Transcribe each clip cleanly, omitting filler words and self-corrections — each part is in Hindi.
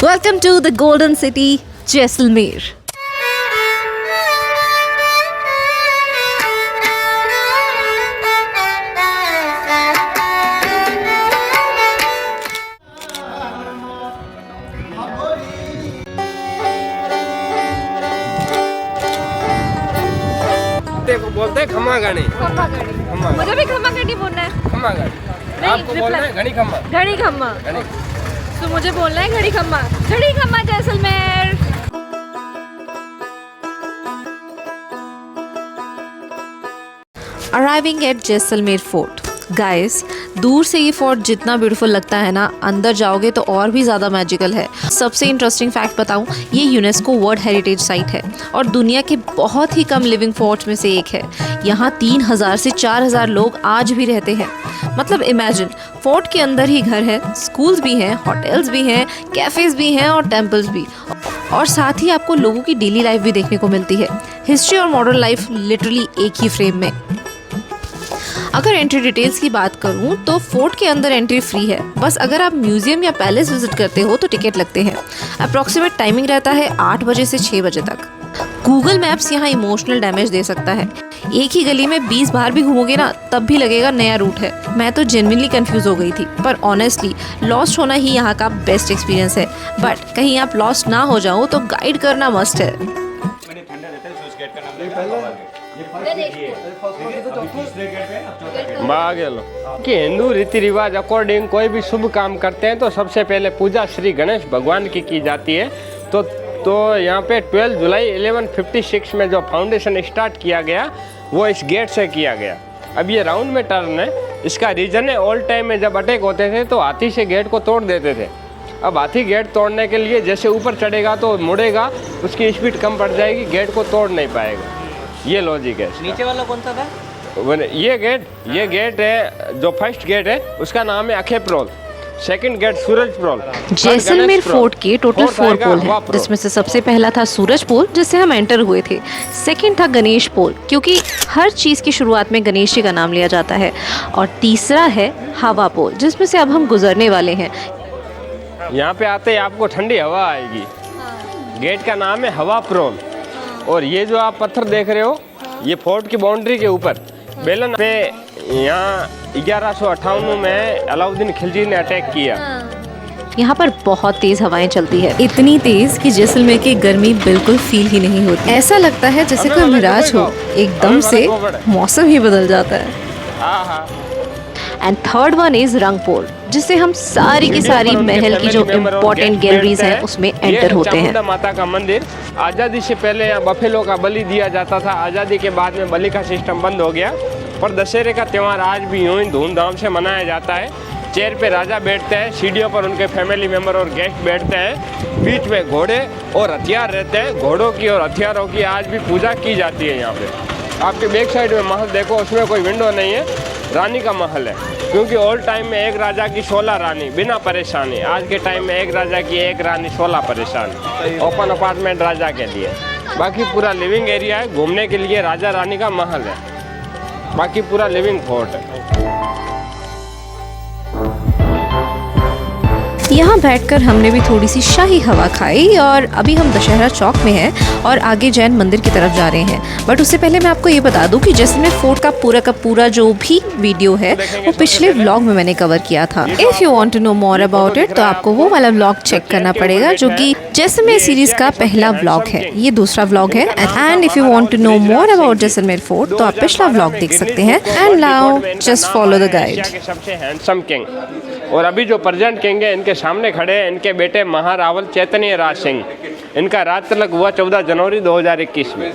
Welcome to the Golden City, Jaisalmer. को बोलते हैं खम्मा गाड़ी। खम्मा गाड़ी। मुझे भी खम्मा गाड़ी बोलना है। खम्मा गाड़ी। आपको बोलना है घड़ी खम्मा। घड़ी खम्मा। घड़ी। तो मुझे बोलना है घड़ी खम्मा। घड़ी खम्मा Jaisalmer. Arriving at Jaisalmer fort. Guys, दूर से ये फोर्ट जितना ब्यूटीफुल लगता है ना, अंदर जाओगे तो और भी ज़्यादा मैजिकल है। सबसे इंटरेस्टिंग फैक्ट बताऊं, ये यूनेस्को वर्ल्ड हेरिटेज साइट है और दुनिया के बहुत ही कम लिविंग फोर्ट्स में से एक है। यहाँ 3000 से 4000 लोग आज भी रहते हैं। मतलब इमेजिन, फोर्ट के अंदर ही घर है, स्कूल्स भी हैं, होटल्स भी हैं, कैफ़ेज़ भी हैं और टेम्पल्स भी। और साथ ही आपको लोगों की डेली लाइफ भी देखने को मिलती है। हिस्ट्री और मॉडर्न लाइफ लिटरली एक ही फ्रेम में। अगर एंट्री डिटेल्स की बात करूं तो फोर्ट के अंदर एंट्री फ्री है, बस अगर आप म्यूजियम या पैलेस विजिट करते हो तो टिकट लगते हैं। अप्रॉक्सीमेट टाइमिंग रहता है 8 बजे से 6 बजे तक। गूगल मैप्स यहाँ इमोशनल डैमेज दे सकता है। एक ही गली में 20 बार भी घूमोगे ना, तब भी लगेगा नया रूट है। मैं तो जेन्युइनली कंफ्यूज हो गई थी, पर ऑनेस्टली लॉस्ट होना ही यहाँ का बेस्ट एक्सपीरियंस है। बट कहीं आप लॉस्ट ना हो जाओ तो गाइड करना मस्ट है। कि हिंदू रीति रिवाज अकॉर्डिंग कोई भी शुभ काम करते हैं तो सबसे पहले पूजा श्री गणेश भगवान की जाती है। तो यहाँ पे 12 जुलाई 1156 में जो फाउंडेशन स्टार्ट किया गया वो इस गेट से किया गया। अब ये राउंड में टर्न है। इसका रीज़न है, ओल्ड टाइम में जब अटैक होते थे तो हाथी से गेट को तोड़ देते थे। अब हाथी गेट तोड़ने के लिए जैसे ऊपर चढ़ेगा तो मुड़ेगा, उसकी स्पीड कम पड़ जाएगी, गेट को तोड़ नहीं पाएगा। ये लॉजिक है। नीचे वाला कौन सा था? ये गेट है, जो फर्स्ट गेट है उसका नाम है अखेप्रोल, सेकंड गेट सूरज प्रोल। जैसलमेर फोर्ट के टोटल 4 पोल हैं, जिसमें से सबसे पहला था सूरज पोल जिससे हम एंटर हुए थे। सेकंड था गणेश पोल, क्योंकि हर चीज़ की शुरुआत में गणेश जी का नाम लिया जाता है। और तीसरा है हवा पोल, जिसमें से अब हम गुजरने वाले हैं। यहाँ पे आते ही आपको ठंडी हवा आएगी। गेट का नाम है हवा प्रोल। और ये जो आप पत्थर देख रहे हो, ये फोर्ट की बाउंड्री के ऊपर बेलन पे यहाँ 1158 में अलाउद्दीन खिलजी ने अटैक किया। यहाँ पर बहुत तेज हवाएं चलती है, इतनी तेज कि जैसलमेर की गर्मी बिल्कुल फील ही नहीं होती। ऐसा लगता है जैसे कोई मिराज हो, एकदम से मौसम ही बदल जाता है। एंड थर्ड वन इज रंगपोल, जिससे हम सारी की सारी महल की जो इम्पोर्टेंट गैलरीज हैं उसमें एंटर होते हैं। माता का मंदिर, आज़ादी से पहले यहाँ बफेलो का बलि दिया जाता था। आज़ादी के बाद में बलि का सिस्टम बंद हो गया, पर दशहरे का त्यौहार आज भी यूं ही धूमधाम से मनाया जाता है। चेयर पे राजा बैठते हैं, सीढ़ियों पर उनके फैमिली मेम्बर और गेस्ट बैठते हैं, बीच में घोड़े और हथियार रहते हैं। घोड़ों की और हथियारों की आज भी पूजा की जाती है। यहाँ पे आपके बैक साइड में महल देखो, उसमें कोई विंडो नहीं है, रानी का महल है। क्योंकि ओल्ड टाइम में एक राजा की 16 रानी बिना परेशानी, आज के टाइम में एक राजा की एक रानी 16 परेशानी। ओपन अपार्टमेंट राजा के लिए, बाकी पूरा लिविंग एरिया है। घूमने के लिए राजा रानी का महल है, बाकी पूरा लिविंग फोर्ट है। यहाँ बैठकर हमने भी थोड़ी सी शाही हवा खाई और अभी हम दशहरा चौक में हैं और आगे जैन मंदिर की तरफ जा रहे हैं। बट उससे पहले मैं आपको ये बता दूं कि जैसलमेर फोर्ट का पूरा जो भी वीडियो है वो पिछले व्लॉग में मैंने कवर किया था। If you want to know more about it तो आपको वो वाला व्लॉग चेक करना पड़ेगा, जो कि जैसलमेर सीरीज का पहला व्लॉग है। ये दूसरा व्लॉग है। And if you want to know more about Jaisalmer fort तो आप पिछला व्लॉग देख सकते हैं। And now just follow the guide. सबसे हैंडसम किंग, और अभी जो प्रेजेंट किंग है इनके सामने खड़े हैं इनके बेटे महारावल चैतन्य राज सिंह। इनका राज तिलक हुआ 14 जनवरी 2021 में।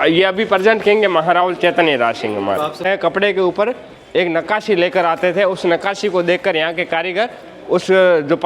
ये अभी प्रेजेंट किंग है महारावल चैतन्य राज सिंह। हमारे कपड़े के ऊपर एक नक्काशी लेकर आते थे, उस नक्काशी को देखकर यहाँ के कारीगर उस जो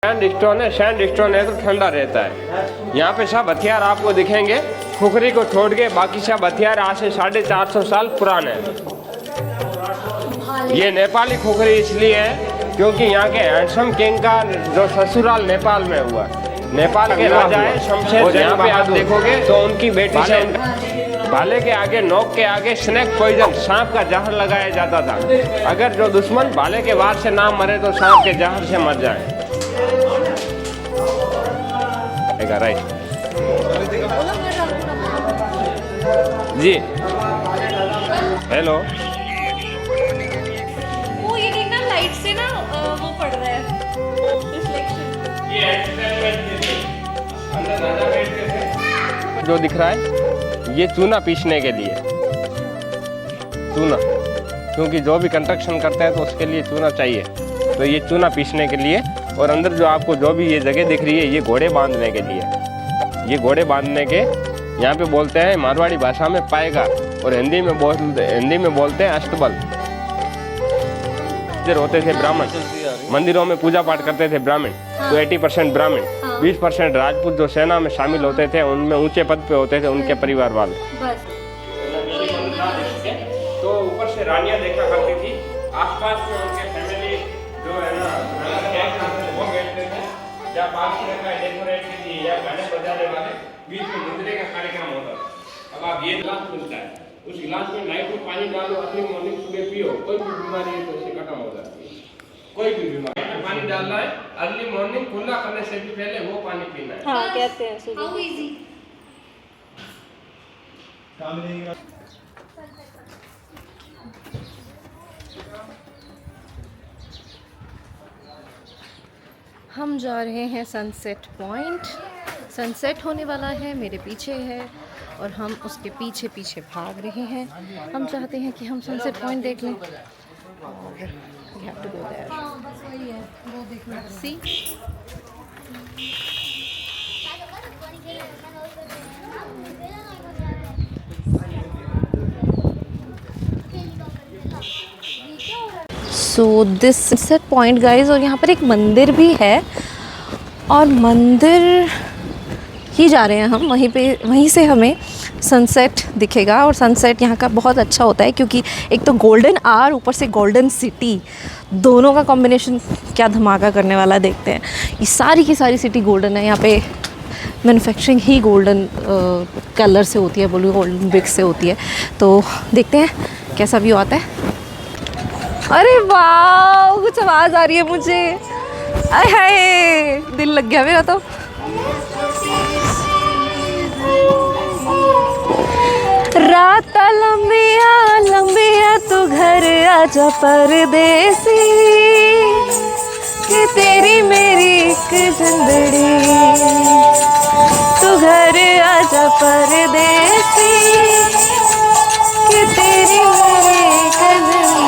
सैंडस्टोन है तो ठंडा रहता है। यहाँ पे सब हथियार आपको दिखेंगे, खुखरी को छोड़ के बाकी सब हथियार आज से 450 साल पुराने हैं। ये नेपाली खुखरी इसलिए है क्योंकि यहाँ के हैंडसम किंग का जो ससुराल नेपाल में हुआ, नेपाल के राजा है शमशेर। यहाँ पे आप देखोगे तो उनकी बेटी से भाले के आगे, नोक के आगे स्नेक पॉइजन, सांप का जहर लगाया जाता था। अगर जो दुश्मन भाले के वार से ना मरे तो सांप के जहर से मर जाए। राइट जी, हेलो। वो ये देखना लाइट से ना वो पड़ रहा है रिफ्लेक्शन। जो दिख रहा है ये चूना पीसने के लिए, चूना, क्योंकि जो भी कंस्ट्रक्शन करते हैं तो उसके लिए चूना चाहिए, तो ये चूना पीसने के लिए। और अंदर जो आपको जो भी ये जगह दिख रही है ये घोड़े बांधने के लिए, ये घोड़े बांधने के यहाँ पे बोलते हैं मारवाड़ी भाषा में पाएगा, और हिंदी में बोलते हैं अष्टबल। जो होते थे ब्राह्मण, मंदिरों में पूजा पाठ करते थे ब्राह्मण, तो 80% ब्राह्मण, 20% राजपूत जो सेना में शामिल होते थे, उनमें ऊंचे पद पे होते थे उनके परिवार वाले। तो ऊपर से रानियां देखा करती थी, आसपास में उनके फैमिली जो है ना वो बैठते थे, या बाकी रखा डेकोरेट के लिए या गाने बजाने वाले, बीच में मुद्रे का कार्यक्रम होता था। अब आप ये गिलास मिलता है, उस गिलास में नाइट में पानी डालो, अर्ली मॉर्निंग सुबह पियो, कोई भी बीमारी है तो उससे खत्म हो जाती है। कोई भी बीमारी में पानी डालना है, अर्ली मॉर्निंग कुल्ला करने से भी पहले वो पानी पीना है। हाँ कहते हैं सुबह। How easy. हम जा रहे हैं सनसेट पॉइंट। सनसेट होने वाला है, मेरे पीछे है और हम उसके पीछे पीछे भाग रहे हैं। हम चाहते हैं कि हम सनसेट पॉइंट देख लें और we have to go there. See? So this sunset point guys, और यहाँ पर एक मंदिर भी है, और मंदिर ही जा रहे हैं हम, वहीं से हमें सनसेट दिखेगा। और सनसेट यहाँ का बहुत अच्छा होता है क्योंकि एक तो गोल्डन आवर, ऊपर से गोल्डन सिटी, दोनों का कॉम्बिनेशन क्या धमाका करने वाला है। देखते हैं, ये सारी की सारी सिटी गोल्डन है। यहाँ पे मैन्युफैक्चरिंग ही गोल्डन कलर से होती है, बोलिए गोल्डन ब्रिक्स से होती है। तो देखते हैं कैसा व्यू आता है। अरे वाह, कुछ आवाज़ आ रही है मुझे, आय हाय, दिल लग गया मेरा तो। रात लंबिया लंबिया तू घर आजा परदेसी, कि तेरी मेरी एक जिंदड़ी, तू घर आजा परदेसी, कि तेरी मेरी एक जिंदड़ी।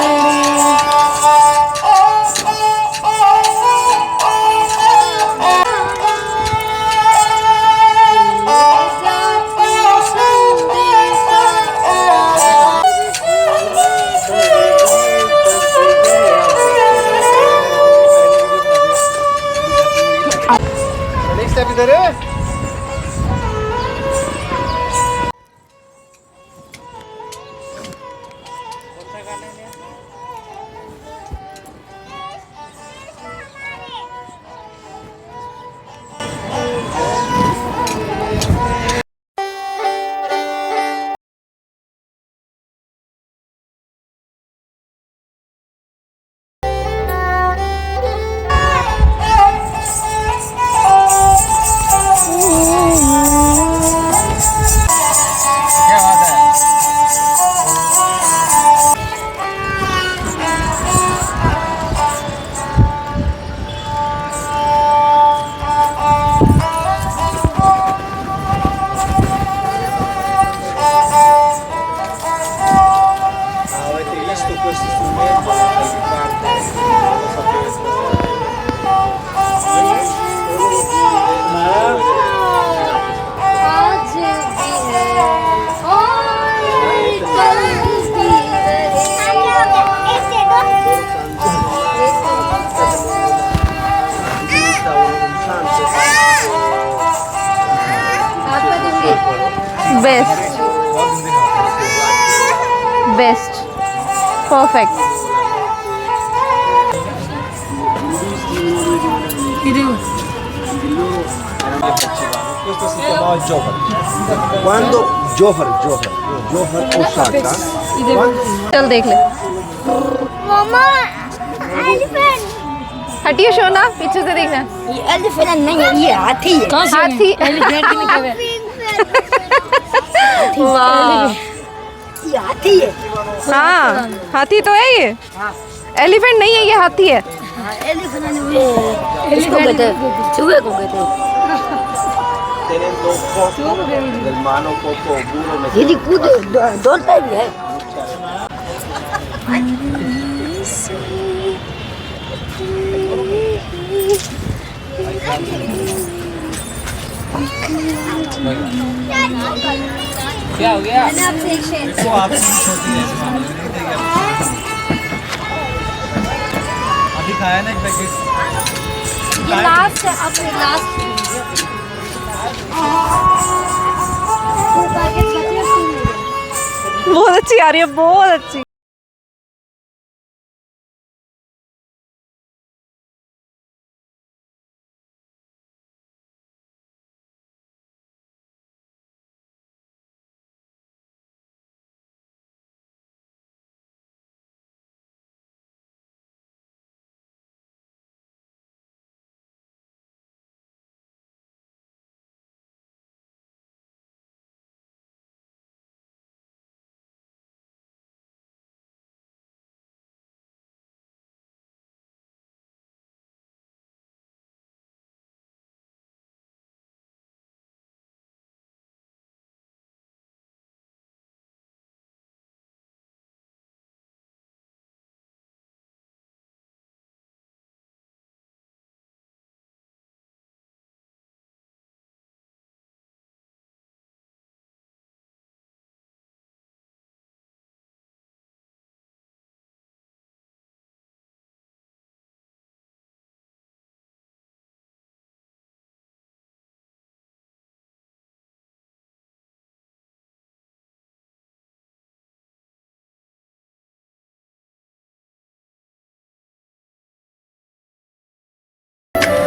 Best best perfect. Quando Johar Osaka. चल देख ले। मम्मा एलिफेंट। हटिए शोना, पीछे से देखना। ये एलिफेंट नहीं है, ये हाथी है। हाथी। वाह, ये हाथी है। हाँ हाथी तो है ये। एलिफेंट नहीं है, ये हाथी है। एलिफेंट इसको कहते हैं, चूहे को कहते हैं। Tenendo poco del mano poco burro me ये कूद दौड़ता भी है। क्या हो गया? अभी खाया ना एक पैकेट। ये लास्ट है, अब लास्ट बहुत अच्छी आ रही है, बहुत अच्छी।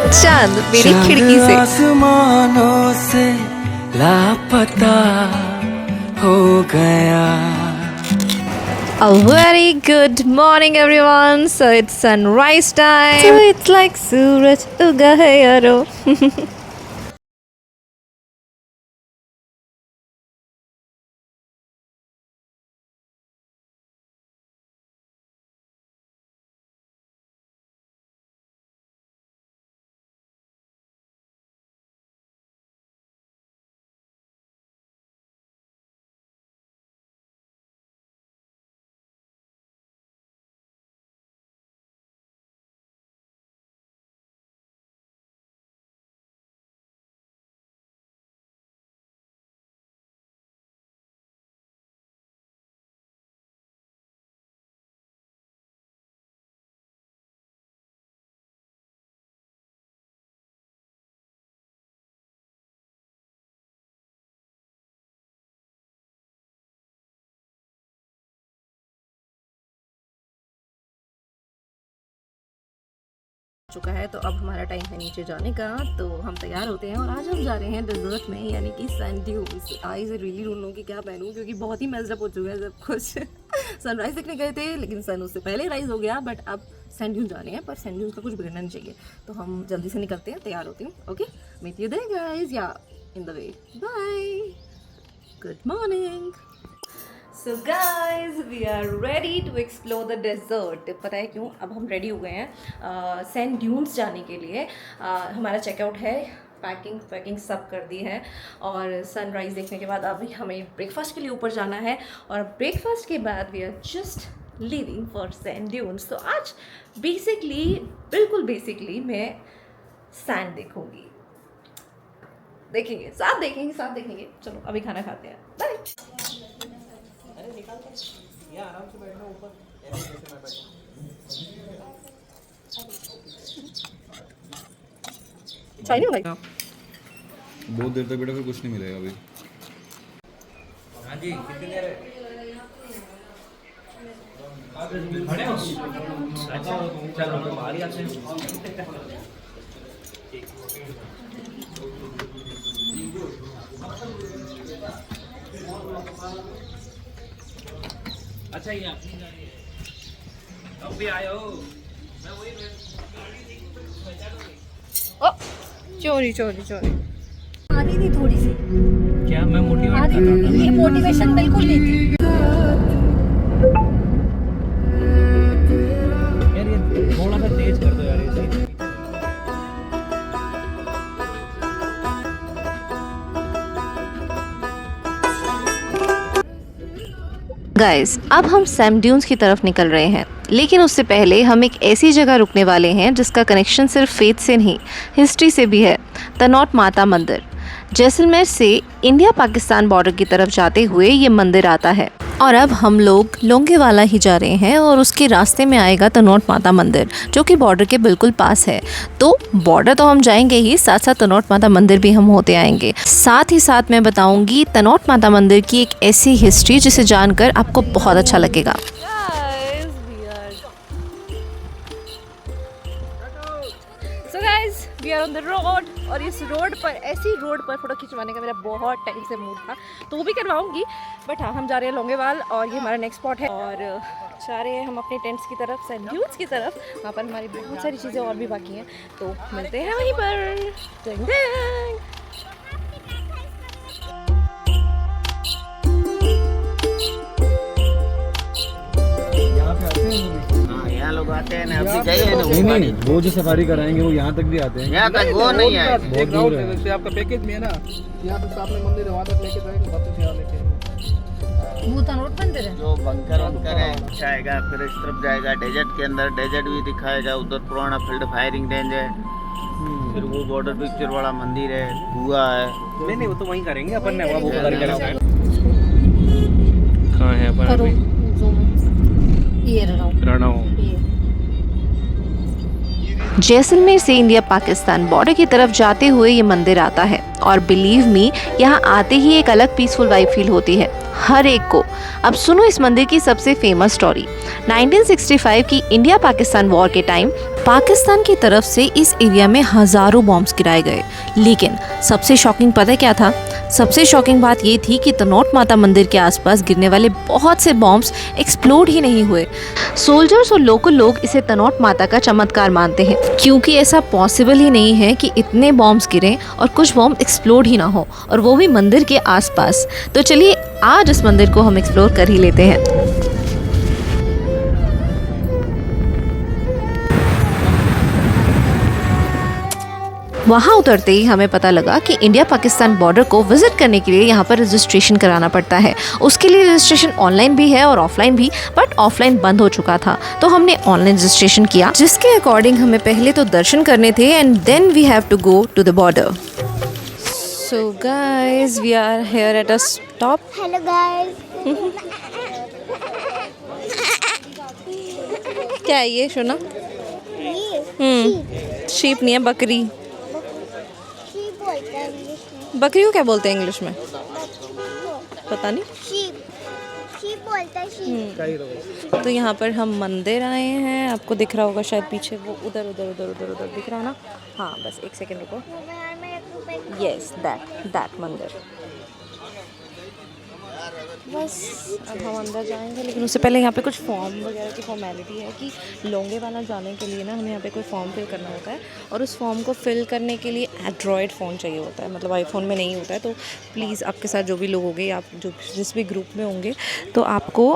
चांद मेरी खिड़की से। आसमानों से लापता हो गया। A very good morning everyone. So it's sunrise time. So it's like सूरज उगा है यारो। चुका है तो अब हमारा टाइम है नीचे जाने का, तो हम तैयार होते हैं और आज हम जा रहे हैं डेजर्ट में, यानी कि sand dunes. I really don't know कि क्या पहनूं क्योंकि बहुत ही मेस्ड अप हो चुका है सब कुछ। सनराइज देखने गए थे लेकिन सन उससे पहले राइज हो गया, बट अब सैंड ड्यून जाने हैं, पर सैंड ड्यून्स का कुछ बिगड़ना नहीं चाहिए, तो हम जल्दी से निकलते हैं। तैयार होती हूँ। Okay, meet you there guys, या in the way. Bye, good morning. So guys we are ready to explore the desert. पता है क्यों? अब हम रेडी हो गए हैं सैंड ड्यून्स जाने के लिए। हमारा चेकआउट है, पैकिंग सब कर दी है, और सनराइज़ देखने के बाद अभी हमें ब्रेकफास्ट के लिए ऊपर जाना है, और ब्रेकफास्ट के बाद we are just leaving for sand dunes. तो आज बिल्कुल बेसिकली मैं सैंड देखूंगी, साथ देखेंगे। चलो अभी खाना खाते हैं, बाय। चाय नहीं भाई? बहुत देर तक बेटा फिर कुछ नहीं मिलेगा अभी। जी कितनी देर है? खड़े हो? अच्छा चलो तो बाहर ही आते हैं। अच्छा ये अपनी गाड़ी है, अब भी आए हो? मैं वही ओ चोरी चोरी चोरी। आती थी थोड़ी सी, क्या मैं मोटिवेट आती कर रहा था? थी, ये मोटिवेशन बिल्कुल नहीं थी। यार ये थोड़ा सा तेज कर दो यार ये सही। गाइस अब हम सैम ड्यून्स की तरफ निकल रहे हैं, लेकिन उससे पहले हम एक ऐसी जगह रुकने वाले हैं जिसका कनेक्शन सिर्फ फेथ से नहीं हिस्ट्री से भी है। तनोट माता मंदिर। जैसलमेर से इंडिया पाकिस्तान बॉर्डर की तरफ जाते हुए ये मंदिर आता है और अब हम लोग लोंगेवाला ही जा रहे हैं और उसके रास्ते में आएगा तनोट माता मंदिर जो कि बॉर्डर के बिल्कुल पास है। तो बॉर्डर तो हम जाएंगे ही, साथ साथ तनोट माता मंदिर भी हम होते आएंगे। साथ ही साथ मैं बताऊंगी तनोट माता मंदिर की एक ऐसी हिस्ट्री जिसे जानकर आपको बहुत अच्छा लगेगा। So guys, we are on the road और इस रोड पर, ऐसी रोड पर फोटो खिंचवाने का मेरा बहुत टाइम से मूड था, तो वो भी करवाऊंगी। बट हाँ, हम जा रहे हैं लोंगेवाल और ये हमारा नेक्स्ट स्पॉट है और जा रहे हैं हम अपने टेंट्स की तरफ, सैंड ड्यून्स की तरफ। वहाँ पर हमारी बहुत सारी चीज़ें और भी बाकी हैं, तो मिलते हैं वहीं पर। डिंग डिंग। यहाँ पे आते हैं वो भी? हाँ यहाँ लोग आते हैं ना, अभी गए हैं ना नहीं नहीं, वो जो सफारी कराएंगे वो यहाँ तक भी आते हैं। यहाँ तक वो नहीं आए। बहुत दूर है। जैसे आपका पैकेज में है ना, यहाँ पे सामने मंदिर है, वहाँ तक लेके जाएंगे, वापस यहाँ लेके आएंगे। वो तनोट मंदिर है। जो बंकर वंकर है जाएगा, फिर इस तरफ जाएगा डेजर्ट के अंदर, डेजर्ट भी दिखाएगा। उधर पुराना फील्ड फायरिंग रेंज है, फिर वो बॉर्डर पिक्चर वाला मंदिर है, हुआ है। नहीं नहीं, वो तो वहीं करेंगे अपन ने, वो करके रखा है। कहाँ है अपन अभी? ये रणो। जैसलमेर से इंडिया पाकिस्तान बॉर्डर की तरफ जाते हुए ये मंदिर आता है और बिलीव मी, यहाँ आते ही एक अलग पीसफुल वाइब फील होती है हर एक को। अब सुनो इस मंदिर की सबसे फेमस स्टोरी। 1965 की इंडिया पाकिस्तान वॉर के टाइम पाकिस्तान की तरफ से इस एरिया में हजारों बॉम्ब्स गिराए गए, लेकिन सबसे शॉकिंग पता है क्या था? सबसे शॉकिंग बात ये थी कि तनोट माता मंदिर के आसपास गिरने वाले बहुत से बॉम्ब्स एक्सप्लोड ही नहीं हुए। सोल्जर्स और लोकल लोग इसे तनोट माता का चमत्कार मानते हैं, क्योंकि ऐसा पॉसिबल ही नहीं है कि इतने बॉम्ब्स गिरें और कुछ बॉम्ब एक्सप्लोड ही ना हो, और वो भी मंदिर के आसपास। तो चलिए आज इस मंदिर को हम एक्सप्लोर कर ही लेते हैं। वहाँ उतरते ही हमें पता लगा कि इंडिया पाकिस्तान बॉर्डर को विजिट करने के लिए यहाँ पर रजिस्ट्रेशन कराना पड़ता है। उसके लिए रजिस्ट्रेशन ऑनलाइन भी है और ऑफलाइन भी, बट ऑफलाइन बंद हो चुका था, तो हमने ऑनलाइन रजिस्ट्रेशन किया, जिसके अकॉर्डिंग हमें पहले तो दर्शन करने थे and then we have to go to the border. So guys, we are here at a stop. Hello guys. क्या है ये सुना? शीप नहीं है, बकरी। शीप बोलते हैं इंग्लिश में। बकरी को क्या बोलते हैं इंग्लिश में? पता नहीं। शीप, शीप बोलते हैं शीप। तो यहाँ पर हम मंदिर आए हैं, आपको दिख रहा होगा शायद पीछे, वो उधर उधर उधर उधर उधर दिख रहा है ना? हाँ, बस एक सेकंड रुको। मोबाइल में 1 रुपए का। यस, दैट मंदिर। बस अब हम अंदर जाएंगे, लेकिन उससे पहले यहाँ पे कुछ फॉर्म वगैरह की फॉर्मेलिटी है कि लोंगेवाला जाने के लिए ना हमें यहाँ पे कोई फॉर्म फिल करना होता है, और उस फॉर्म को फिल करने के लिए एंड्रॉयड फ़ोन चाहिए होता है, मतलब आईफोन में नहीं होता है। तो प्लीज़ आपके साथ जो भी लोग होंगे, आप जो जिस भी ग्रुप में होंगे, तो आपको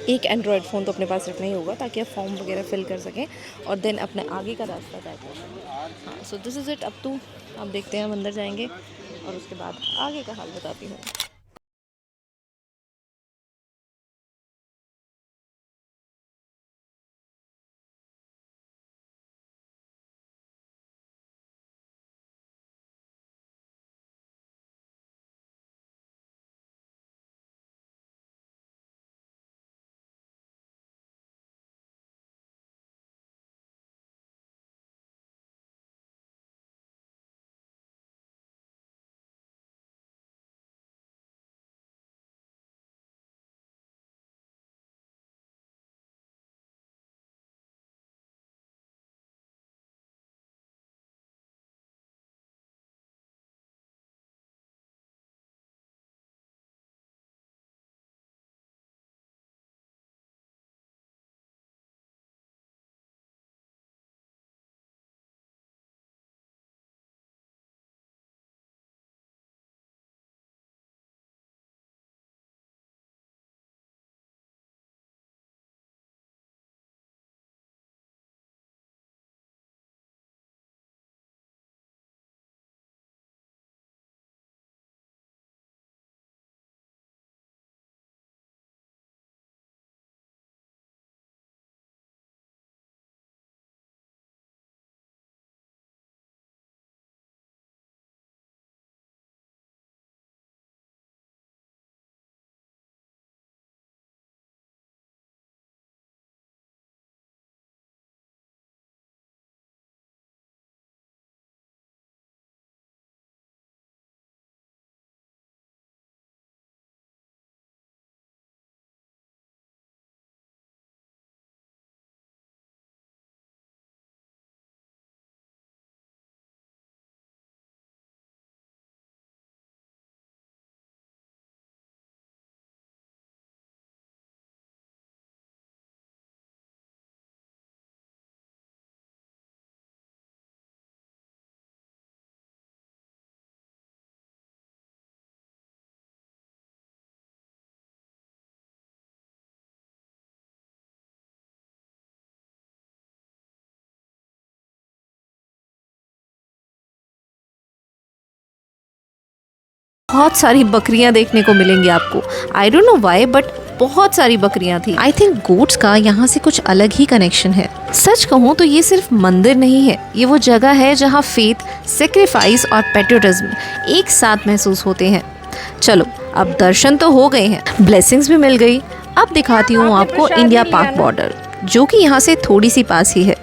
एक एंड्रॉयड फ़ोन तो अपने पास रखना ही होगा, ताकि आप फॉर्म वगैरह फिल कर सकें और देन अपने आगे का रास्ता तय कर सकें। हाँ, सो दिस इज़ इट। अब तो आप देखते हैं, हम अंदर जाएंगे और उसके बाद आगे का हाल बताती हूँ। बहुत सारी बकरियां देखने को मिलेंगी आपको। I don't know why but बहुत सारी बकरियां थी। आई थिंक गोट्स का यहाँ से कुछ अलग ही कनेक्शन है। सच कहूँ तो ये सिर्फ मंदिर नहीं है, ये वो जगह है जहाँ फेथ, सेक्रीफाइस और पेट्रियोटिज्म एक साथ महसूस होते हैं। चलो अब दर्शन तो हो गए हैं, ब्लेसिंग्स भी मिल गई। अब दिखाती हूँ आपको इंडिया पाक बॉर्डर, जो कि यहाँ से थोड़ी सी पास ही है।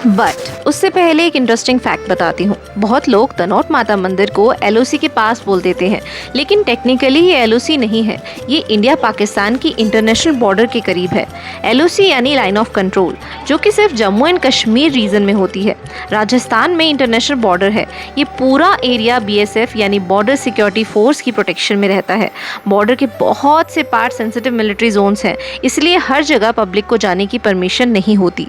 बट उससे पहले एक इंटरेस्टिंग फैक्ट बताती हूँ। बहुत लोग तनोट माता मंदिर को LOC के पास बोल देते हैं, लेकिन टेक्निकली ये LOC नहीं है, ये इंडिया पाकिस्तान की इंटरनेशनल बॉर्डर के करीब है। LOC यानी लाइन ऑफ कंट्रोल, जो कि सिर्फ जम्मू एंड कश्मीर रीजन में होती है। राजस्थान में इंटरनेशनल बॉर्डर है। ये पूरा एरिया BSF यानी बॉर्डर सिक्योरिटी फोर्स की प्रोटेक्शन में रहता है। बॉर्डर के बहुत से पार्ट सेंसिटिव मिलिट्री जोन्स हैं, इसलिए हर जगह पब्लिक को जाने की परमिशन नहीं होती।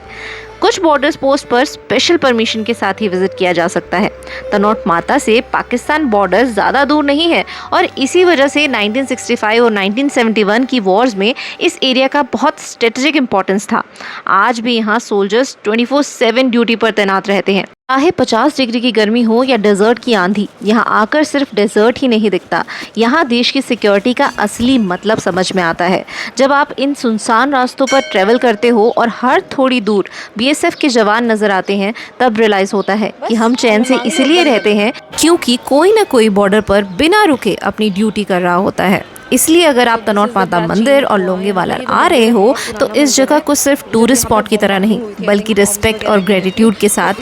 कुछ बॉर्डर पोस्ट पर स्पेशल परमिशन के साथ ही विजिट किया जा सकता है। तनोट माता से पाकिस्तान बॉर्डर ज़्यादा दूर नहीं है और इसी वजह से 1965 और 1971 की वॉर्स में इस एरिया का बहुत स्ट्रेटेजिक इंपॉर्टेंस था। आज भी यहाँ सोल्जर्स 24/7 ड्यूटी पर तैनात रहते हैं। चाहे 50 डिग्री की गर्मी हो या डेजर्ट की आंधी, यहाँ आकर सिर्फ डेजर्ट ही नहीं दिखता, यहाँ देश की सिक्योरिटी का असली मतलब समझ में आता है। जब आप इन सुनसान रास्तों पर ट्रैवल करते हो और हर थोड़ी दूर BSF के जवान नजर आते हैं, तब रियलाइज होता है कि हम चैन से इसीलिए रहते हैं क्योंकि कोई ना कोई बॉर्डर पर बिना रुके अपनी ड्यूटी कर रहा होता है। इसलिए अगर आप तनोट माता मंदिर और लोंगेवाला आ रहे हो तो इस जगह को सिर्फ टूरिस्ट स्पॉट की तरह नहीं, बल्कि रिस्पेक्ट और ग्रेटिट्यूड के साथ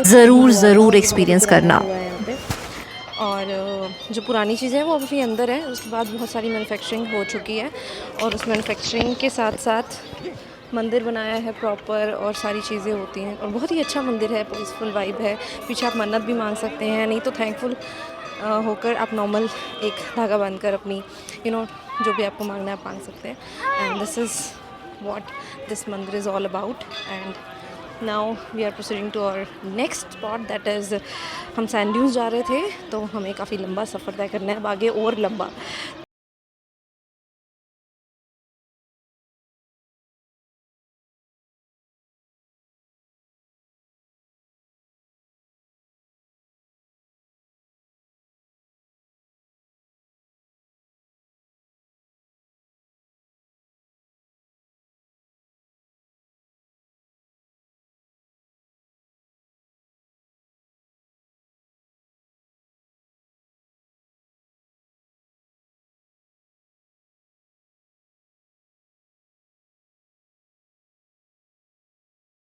ज़रूर एक्सपीरियंस करना। और जो पुरानी चीज़ें हैं वो अभी अंदर है, उसके बाद बहुत सारी मैन्युफैक्चरिंग हो चुकी है और उस मैन्युफैक्चरिंग के साथ साथ मंदिर बनाया है प्रॉपर और सारी चीज़ें होती हैं और बहुत ही अच्छा मंदिर है, पीसफुल वाइब है। पीछे आप मन्नत भी मांग सकते हैं, नहीं तो थैंकफुल होकर आप नॉर्मल एक धागा बांधकर अपनी जो भी आपको मांगना है आप मांग सकते हैं। And this is what this mandir is all about. And now we are proceeding to our next spot, that is हम सैंड ड्यून्स जा रहे थे, तो हमें काफ़ी लंबा सफ़र तय करना है, अब आगे और लंबा।